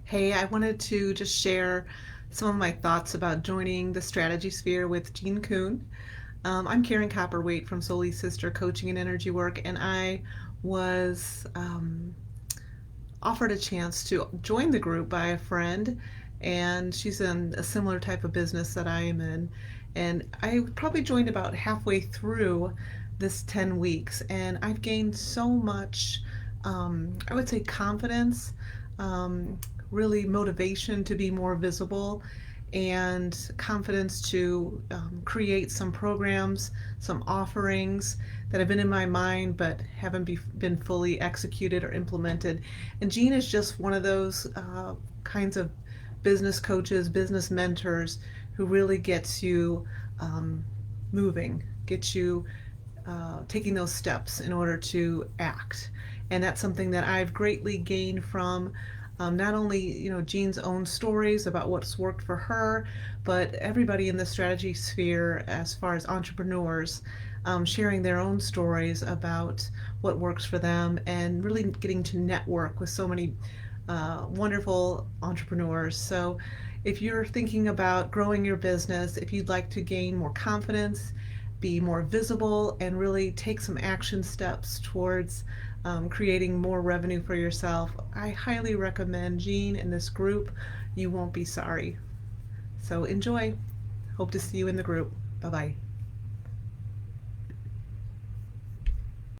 Hey, I wanted to just share some of my thoughts about joining the Strategy Sphere with Kuhn. I'm Karen Copperweight from Solely Sister Coaching and Energy Work, and I was offered a chance to join the group by a friend, and she's in a similar type of business that I am in. And I probably joined about halfway through this 10 weeks, and I've gained so much, I would say, confidence, um, really motivation to be more visible, and confidence to create some programs, some offerings that have been in my mind but haven't been fully executed or implemented. And Jean is just one of those kinds of business coaches, business mentors who really gets you um, moving, gets you taking those steps in order to act. And that's something that I've greatly gained from not only Jean's own stories about what's worked for her, but everybody in the strategy sphere as far as entrepreneurs sharing their own stories about what works for them and really getting to network with so many wonderful entrepreneurs. So if you're thinking about growing your business, if you'd like to gain more confidence, be more visible, and really take some action steps towards creating more revenue for yourself, I highly recommend Jean and this group. You won't be sorry. So enjoy. Hope to see you in the group. Bye bye.